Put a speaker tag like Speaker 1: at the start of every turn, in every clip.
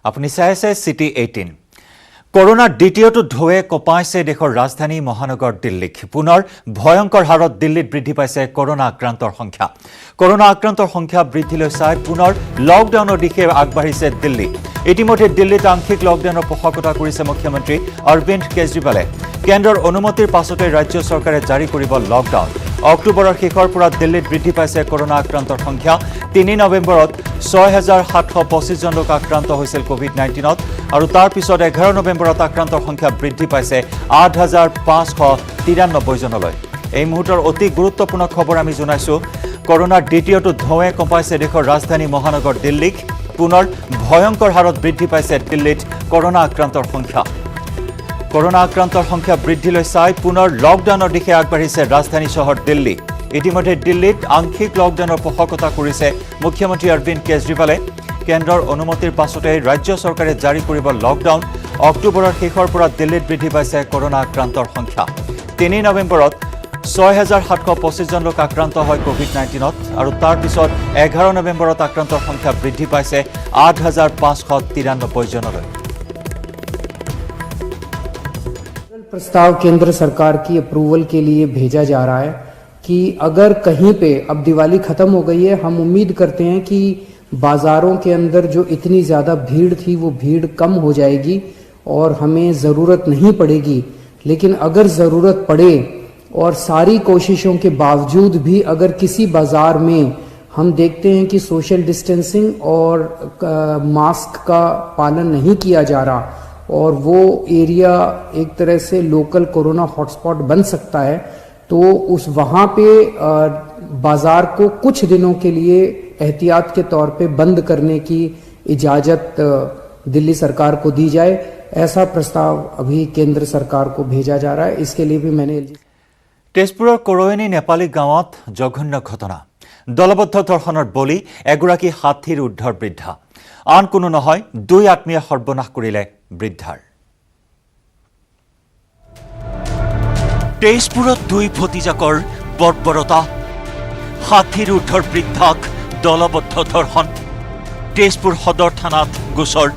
Speaker 1: আপুনি চাই আছে সিটি 18 কৰোনাৰ দ্বিতীয়টো ঢৌৱে কপাইছে দেশৰ ৰাজধানী মহানগৰ দিল্লীক পুনৰ ভয়ংকৰ হাৰত দিল্লীত বৃদ্ধি পাইছে কৰোনা আক্ৰান্তৰ সংখ্যা কৰোনা আক্ৰান্তৰ সংখ্যা বৃদ্ধিলৈ চাই পুনৰ লকডাউনৰ দিশে আগবাঢ়িছে দিল্লী ইতিমধ্যে দিল্লীত আংশিক লকডাউনৰ পোষকতা কৰিছে মুখ্যমন্ত্ৰী অৰবিন্দ কেজৰিৱালে কেন্দ্ৰৰ অনুমতিৰ পাছতে ৰাজ্য চৰকাৰে জাৰি কৰিব লকডাউন অক্টোবৰৰ শেষৰ পৰা দিল্লীত বৃদ্ধি পাইছে কৰোনা আক্ৰান্তৰ সংখ্যা 3 নৱেম্বৰত 6725 জন লোক আক্ৰান্ত হৈছিল কোভিড-19ত আৰু তাৰ পিছত 11 নৱেম্বৰত আক্ৰান্তৰ সংখ্যা বৃদ্ধি পাইছে 8593 জনলৈ এই মুহূৰ্তৰ অতি গুৰুত্বপূৰ্ণ খবৰ আমি জনাইছো কৰোনাৰ দ্বিতীয়টো ঢৌৱে কঁপাইছে দেশৰ ৰাজধানী মহানগৰ দিল্লীক পুনৰ ভয়ংকৰ হাৰত বৃদ্ধি পাইছে দিল্লীত কৰোনা আক্ৰান্তৰ সংখ্যা কৰোনা আক্ৰান্তৰ সংখ্যা বৃদ্ধিলৈ চাই পুনৰ লকডাউনৰ দিশে আগবাঢ়িছে ৰাজধানী চহৰ দিল্লী ইতিমধ্যে দিল্লীত আংশিক লকডাউনৰ পোষকতা কৰিছে মুখ্যমন্ত্ৰী অৰবিন্দ কেজৰিৱালে কেন্দ্ৰৰ অনুমতিৰ পাছতে ৰাজ্য চৰকাৰে জাৰি কৰিব লকডাউন অক্টোবৰৰ শেষৰ পৰা দিল্লীত বৃদ্ধি পাইছে কৰোনা আক্ৰান্তৰ সংখ্যা 3 নৱেম্বৰত 6725 জন লোক আক্ৰান্ত হয় কোভিড-19ত আৰু তাৰ পিছত 11 নৱেম্বৰত আক্ৰান্তৰ সংখ্যা বৃদ্ধি পাইছে 8593 জনলৈ
Speaker 2: प्रस्ताव केंद्र सरकार की अप्रूवल के लिए भेजा जा रहा है कि अगर कहीं पे अब दिवाली खत्म हो गई है हम उम्मीद करते हैं कि बाजारों के अंदर जो इतनी ज़्यादा भीड़ थी वो भीड़ कम हो जाएगी और हमें ज़रूरत नहीं पड़ेगी लेकिन अगर ज़रूरत पड़े और सारी कोशिशों के बावजूद भी अगर किसी बाज़ार में हम देखते हैं कि सोशल डिस्टेंसिंग और मास्क का पालन नहीं किया जा रहा और वो एरिया एक तरह से लोकल कोरोना हॉटस्पॉट बन सकता है तो उस वहाँ पे बाज़ार को कुछ दिनों के लिए एहतियात के तौर पे बंद करने की इजाज़त दिल्ली सरकार को दी जाए ऐसा प्रस्ताव अभी केंद्र सरकार को भेजा जा रहा है इसके लिए भी मैंने
Speaker 1: तेजपुৰৰ কৰৈনী নেপালী গাঁৱত জঘন্য ঘটনা দলবদ্ধ ধৰ্ষণৰ বলি এগৰাকী হাতীৰ উদ্ধাৰ বৃদ্ধা আন কোনো নহয় দুই আত্মীয় সৰ্বনাশ কৰিলে বৃদ্ধাৰ তেজপুৰত দুই ভতিজাকৰ বৰ্বৰতা হাতীৰ উদ্ধাৰ বৃদ্ধাক দলবদ্ধ ধৰ্ষণ তেজপুৰ সদৰ থানাত গোচৰ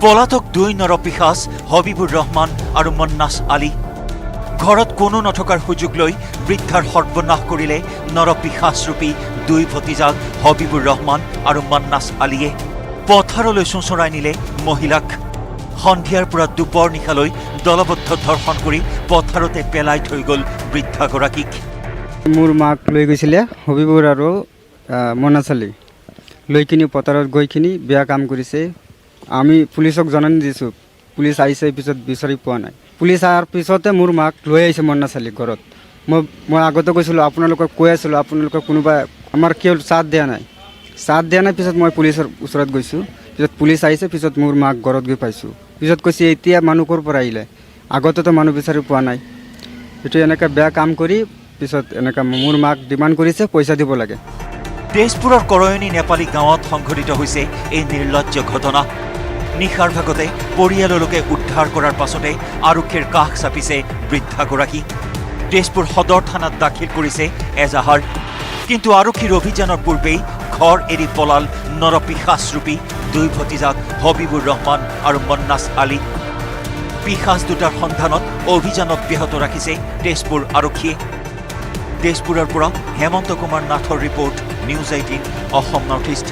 Speaker 1: পলাতক দুই নৰপিশাচ হবিবুৰ ৰহমান আৰু মন্নাছ আলী ঘৰত কোনো নথকাৰ সুযোগ লৈ বৃদ্ধাৰ সৰ্বনাশ কৰিলে নৰপিশাচৰূপী দুই ভতিজাক হবিবুৰ ৰহমান আৰু মন্নাছ আলীয়ে পথাৰলৈ চোঁচৰাই নিলে মহিলাক সন্ধিয়াৰ পৰা দুপৰ নিশালৈ দলবদ্ধ ধৰ্ষণ কৰি পথাৰতে পেলাই থৈ গ'ল বৃদ্ধাগৰাকীক
Speaker 3: মোৰ মাক লৈ গৈছিলে হবিবুৰ আৰু মন্নাছ আলী লৈ কিনি পথাৰত গৈ কিনি বেয়া কাম কৰিছে আমি পুলিচক জনানি দিছোঁ পুলিচ আহিছে পিছত বিচাৰি পোৱা নাই পুলিচ অহাৰ পিছতে মোৰ মাক লৈ আহিছে মন্নাছ আলী ঘৰত মই আগতে কৈছিলোঁ আপোনালোকক কৈ আছিলোঁ আপোনালোকক কোনোবা আমাৰ কিয় সাথ দিয়া নাই পিছত মই পুলিচৰ ওচৰত গৈছোঁ পিছত পুলিচ আহিছে পিছত মোৰ মাক ঘৰত গৈ পাইছোঁ পিছত কৈছে এতিয়া মানুহ ক'ৰ পৰা আহিলে আগতেতো মানুহ বিচাৰি পোৱা নাই এইটো এনেকৈ বেয়া কাম কৰি পিছত এনেকৈ মোৰ মাক ডিমাণ্ড কৰিছে পইচা দিব লাগে
Speaker 1: তেজপুৰৰ কৰৈনী নেপালী গাঁৱত সংঘটিত হৈছে এই নিৰ্লজ্জ ঘটনা নিশাৰ ভাগতে পৰিয়ালৰ লোকে উদ্ধাৰ কৰাৰ পাছতে আৰক্ষীৰ কাষ চাপিছে বৃদ্ধাগৰাকী তেজপুৰ সদৰ থানাত দাখিল কৰিছে এজাহাৰ কিন্তু আৰক্ষীৰ অভিযানৰ পূৰ্বেই ঘৰ এৰি পলাল নৰপিশাচৰূপী দুই ভতিজাক হবিবুৰ ৰহমান আৰু মন্নাছ আলী পিশাচ দুটাৰ সন্ধানত অভিযান অব্যাহত ৰাখিছে তেজপুৰ আৰক্ষীয়ে তেজপুৰৰ পৰা হেমন্ত কুমাৰ নাথৰ report news 18 Assam north east